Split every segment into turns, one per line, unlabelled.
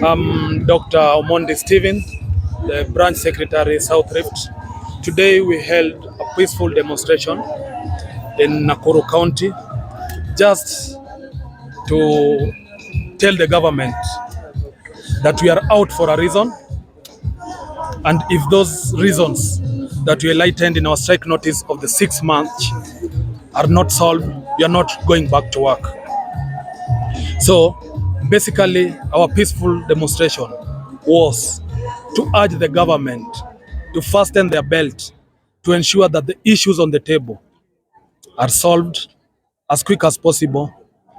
I'm Dr. Omondi Stephen, the branch secretary, South Rift. Today we held a peaceful demonstration in Nakuru County just to tell the government that we are out for a reason, and if those reasons that we enlightened in our strike notice of the 6 month are not solved, we are not going back to work. So basically, our peaceful demonstration was to urge the government to fasten their belt to ensure that the issues on the table are solved as quick as possible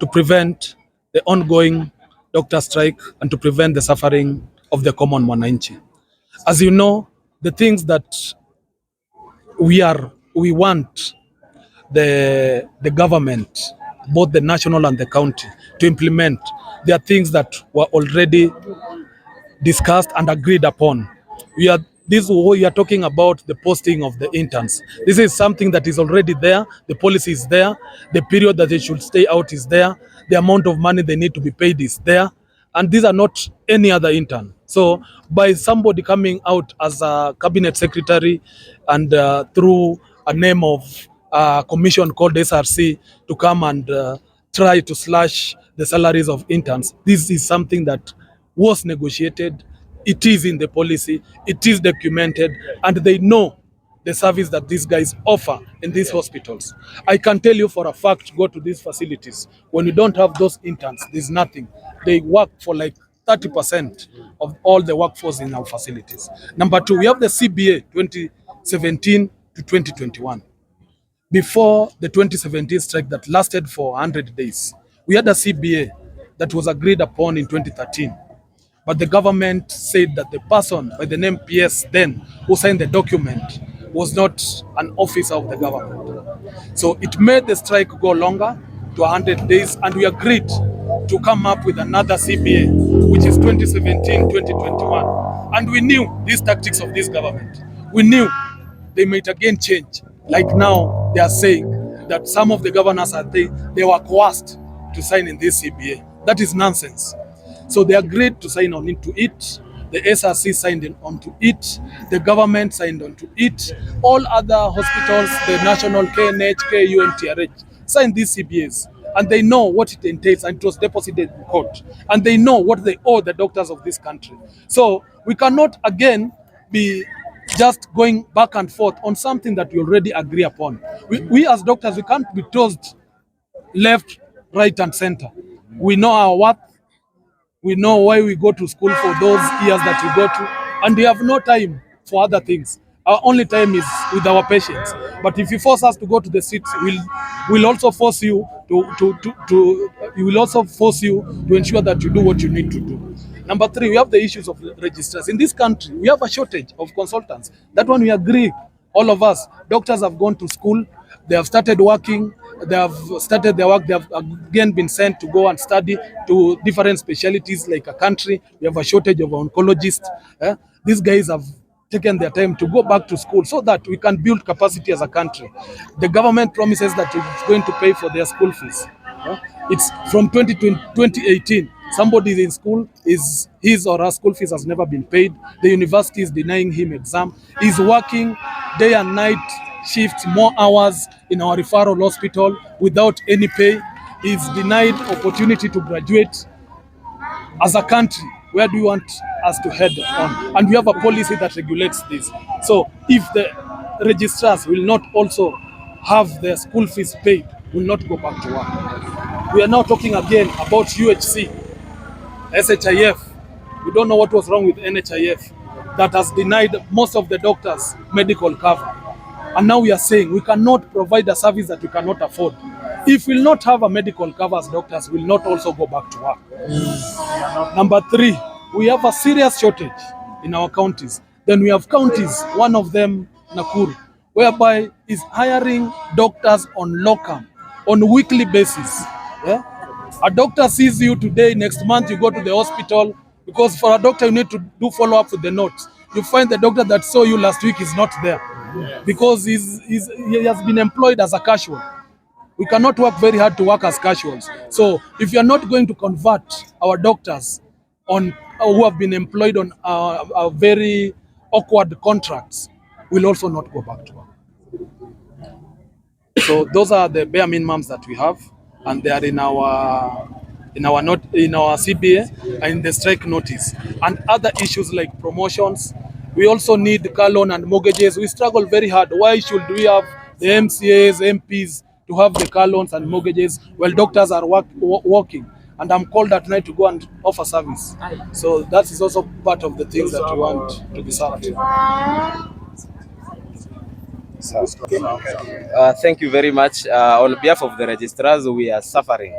to prevent the ongoing doctor strike and to prevent the suffering of the common mwananchi. As you know, the things that we want the government, both the national and the county, to implement. There are things that were already discussed and agreed upon. We are talking about the posting of the interns. This is something that is already there. The policy is there. The period that they should stay out is there. The amount of money they need to be paid is there. And these are not any other intern. So by somebody coming out as a cabinet secretary and through a name of a commission called SRC to come and try to slash the salaries of interns, this is something that was negotiated. It is in the policy, it is documented, and they know the service that these guys offer in these hospitals. I can tell you for a fact, go to these facilities. When you don't have those interns, there's nothing. They work for like 30% of all the workforce in our facilities. Number two, we have the CBA 2017 to 2021. Before the 2017 strike that lasted for 100 days, we had a CBA that was agreed upon in 2013. But the government said that the person by the name PS then who signed the document was not an officer of the government. So it made the strike go longer to 100 days, and we agreed to come up with another CBA, which is 2017-2021. And we knew these tactics of this government. We knew they might again change. Like now, they are saying that some of the governors they were coerced to sign in this CBA. That is nonsense. So they agreed to sign on into it. The SRC signed onto it. The government signed onto it. All other hospitals, the national KNH, KU, and TRH signed these CBAs. And they know what it entails, and it was deposited in court. And they know what they owe the doctors of this country. So we cannot again be just going back and forth on something that we already agree upon. We as doctors, we can't be tossed left, right, and center. We know our worth. We know why we go to school for those years that we go to, and we have no time for other things. Our only time is with our patients. But if you force us to go to the streets, we'll also force you we will also force you to ensure that you do what you need to do. Number three, we have the issues of registrars. In this country, we have a shortage of consultants. That one we agree, all of us. Doctors have gone to school, they have started working, they have started their work, they have again been sent to go and study to different specialties like a country. We have a shortage of oncologists. These guys have taken their time to go back to school so that we can build capacity as a country. The government promises that it's going to pay for their school fees. It's from 2018. Somebody is in school, his or her school fees has never been paid. The university is denying him exam. He's working day and night shifts, more hours in our referral hospital without any pay. He's denied opportunity to graduate. As a country, where do you want us to head on? And we have a policy that regulates this. So if the registrars will not also have their school fees paid, will not go back to work. We are now talking again about UHC, SHIF. We don't know what was wrong with NHIF that has denied most of the doctors medical cover. And now we are saying we cannot provide a service that we cannot afford. If we will not have a medical cover as doctors, we will not also go back to work. Number three, we have a serious shortage in our counties. Then we have counties, one of them Nakuru, whereby is hiring doctors on locum on a weekly basis. Yeah? A doctor sees you today, next month you go to the hospital, because for a doctor you need to do follow-up with the notes. You find the doctor that saw you last week is not there because he has been employed as a casual. We cannot work very hard to work as casuals. So if you are not going to convert our doctors on who have been employed on very awkward contracts will also not go back to work. So those are the bare minimums that we have, and they are in our CBA and in the strike notice. And other issues like promotions, we also need car loan and mortgages. We struggle very hard. Why should we have the MCAs, MPs to have the car loans and mortgages while doctors are working? And I'm called at night to go and offer service. So that is also part of the things that we want to be solved.
Thank you very much. On behalf of the registrars, we are suffering.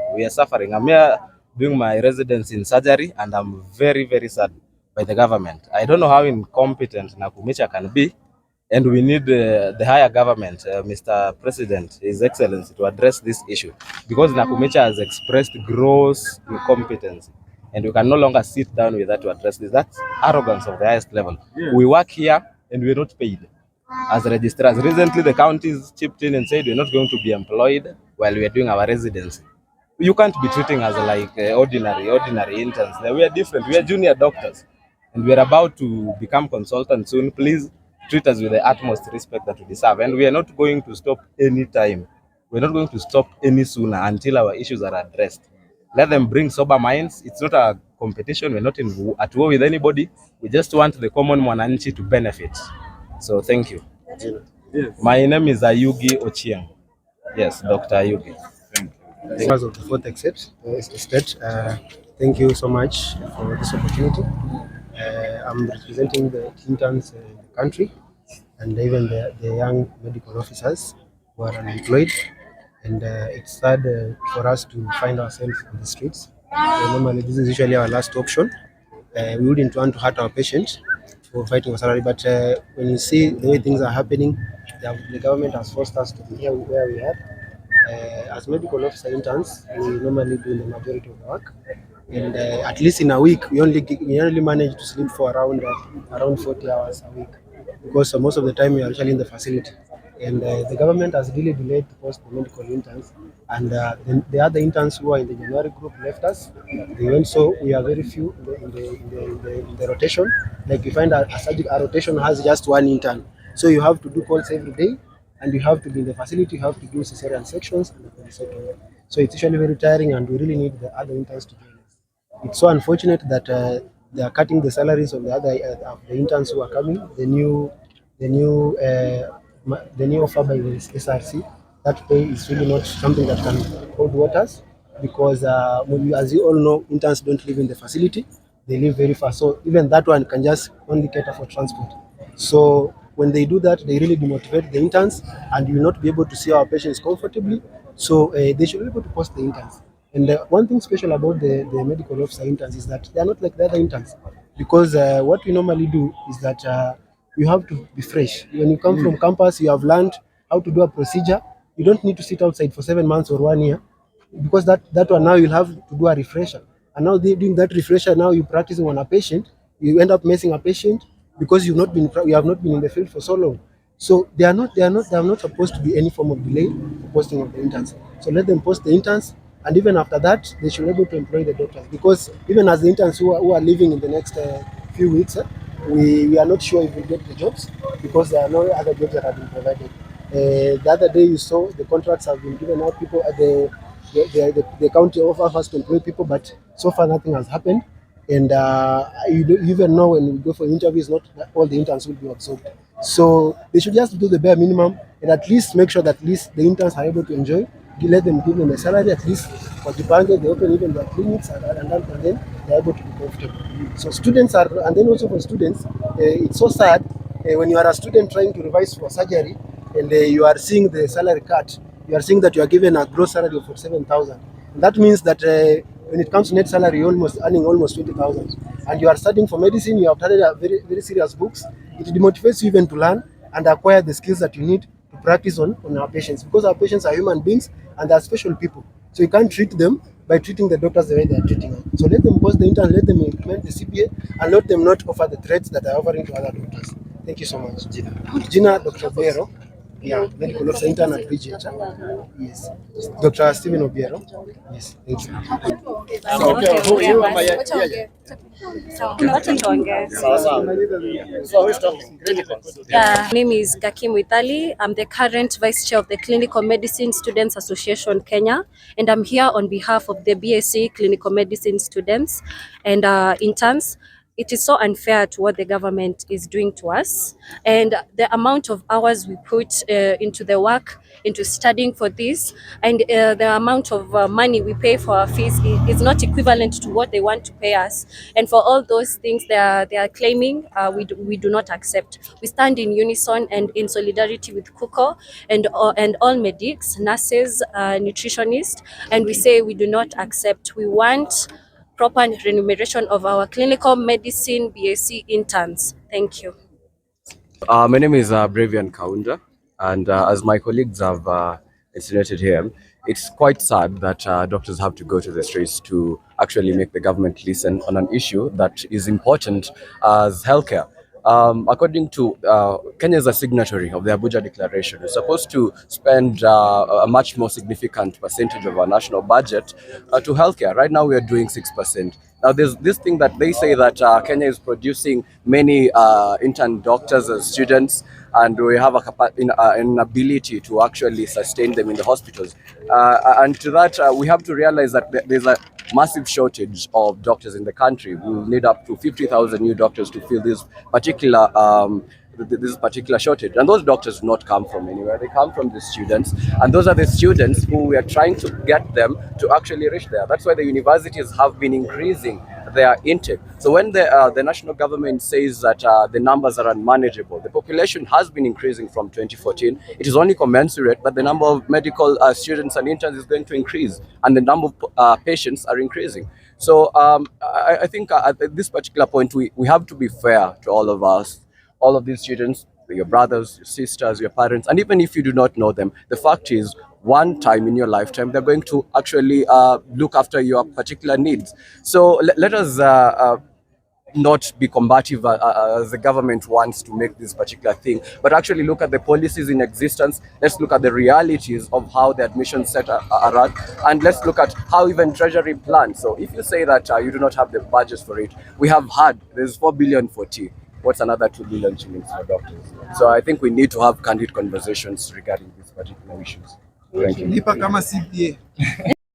I'm here doing my residence in surgery, and I'm very, very sad by the government. I don't know how incompetent Nakhumicha can be, and we need the higher government, Mr. President, His Excellency, to address this issue, because Nakhumicha has expressed gross incompetence, and we can no longer sit down with that to address this. That's arrogance of the highest level. Yeah. We work here and we're not paid as registrars. Recently, the counties chipped in and said we're not going to be employed while we're doing our residency. You can't be treating us like ordinary interns. We are different. We are junior doctors, and we are about to become consultants soon. Please treat us with the utmost respect that we deserve, and we are not going to stop any time. We're not going to stop any sooner until our issues are addressed. Let them bring sober minds. It's not a competition. We're not at war with anybody. We just want the common mwananchi to benefit. So thank you. Yes. My name is Ayugi Ochieng. Yes, Dr. Ayugi. Thank you.
Members of the fourth estate, thank you so much for this opportunity. I'm representing the interns in the country and even the young medical officers who are unemployed. And it's sad for us to find ourselves on the streets. Normally, this is usually our last option. We wouldn't want to hurt our patients for fighting for salary, but when you see the way things are happening, the government has forced us to be here where we are. As medical officer interns, we normally do the majority of the work, and at least in a week, we only manage to sleep for around 40 hours a week, because most of the time we are actually in the facility. And the government has really delayed to post the medical interns, and the other interns who are in the January group left us. They went, so we are very few in the rotation. Like you find a rotation has just one intern, so you have to do calls every day, and you have to be in the facility. You have to do cesarean sections and the so it's usually very tiring, and we really need the other interns to join us. It's so unfortunate that they are cutting the salaries of the other the interns who are coming. The new offer by the SRC, that pay is really not something that can hold waters, because as you all know, interns don't live in the facility, they live very far, so even that one can just only cater for transport. So when they do that, they really demotivate the interns, and you will not be able to see our patients comfortably. So they should be able to post the interns. And one thing special about the medical officer interns is that they are not like the other interns, because what we normally do is that you have to be fresh. When you come from campus, you have learned how to do a procedure. You don't need to sit outside for 7 months or 1 year, because that one now you'll have to do a refresher. And now doing that refresher, now you're practicing on a patient, you end up messing a patient because you have not been in the field for so long. So they are not supposed to be any form of delay for posting of the interns. So let them post the interns, and even after that, they should be able to employ the doctors, because even as the interns who are leaving in the next few weeks, we are not sure if we'll get the jobs, because there are no other jobs that have been provided. The other day you saw the contracts have been given out. People at the county offers us to employ people, but so far nothing has happened. And you even know when we go for interviews, not all the interns will be absorbed. So they should just do the bare minimum, and at least make sure that at least the interns are able to enjoy. Give them a salary, at least for the bank. They open even their clinics, and then they're able to be comfortable. So students are, and then also for students, it's so sad when you are a student trying to revise for surgery, and you are seeing the salary cut. You are seeing that you are given a gross salary of 47,000. That means that when it comes to net salary, you're earning almost 20,000. And you are studying for medicine. You have studied very, very serious books. It demotivates you even to learn and acquire the skills that you need to practice on our patients, because our patients are human beings and they are special people. So you can't treat them by treating the doctors the way they are treating them. So let them post the intern, let them implement the CPA, and let them not offer the threats that are offering to other doctors. Thank you so much. Gina Dr. Vero. Yeah, medical officer intern at Bridget. Yes. Dr. Stephen Obiero. Yes, thank you.
My name is Gakim Withali. I'm the current Vice Chair of the Clinical Medicine Students Association Kenya, and I'm here on behalf of the BSc Clinical Medicine students and interns. It is so unfair to what the government is doing to us, and the amount of hours we put into the work, into studying for this, and the amount of money we pay for our fees is not equivalent to what they want to pay us. And for all those things they are claiming, we do not accept. We stand in unison and in solidarity with KUKO and all medics, nurses, nutritionists, and we say we do not accept. We want proper remuneration of our clinical medicine BSc interns. Thank you.
My name is Bravian Kaunda, and as my colleagues have insinuated here, it's quite sad that doctors have to go to the streets to actually make the government listen on an issue that is important as healthcare. According to Kenya is a signatory of the Abuja Declaration. We're supposed to spend a much more significant percentage of our national budget to healthcare. Right now, we are doing 6%. Now, there's this thing that they say that Kenya is producing many intern doctors as students, and we have an ability to actually sustain them in the hospitals. And to that, we have to realize that there's a massive shortage of doctors in the country. We will need up to 50,000 new doctors to fill this particular shortage. And those doctors do not come from anywhere. They come from the students. And those are the students who we are trying to get them to actually reach there. That's why the universities have been increasing their intake. So when the national government says that the numbers are unmanageable, the population has been increasing from 2014. It is only commensurate that the number of medical students and interns is going to increase, and the number of patients are increasing. So I think at this particular point, we have to be fair to all of us, all of these students, your brothers, your sisters, your parents, and even if you do not know them, the fact is, one time in your lifetime, they're going to actually look after your particular needs. So let us not be combative as the government wants to make this particular thing, but actually look at the policies in existence. Let's look at the realities of how the admission set are run, and let's look at how even Treasury plans. So if you say that you do not have the budget for it, we have had, there's 4 billion for tea. What's another 2 billion shillings for doctors? So I think we need to have candid conversations regarding these particular issues. Thank you.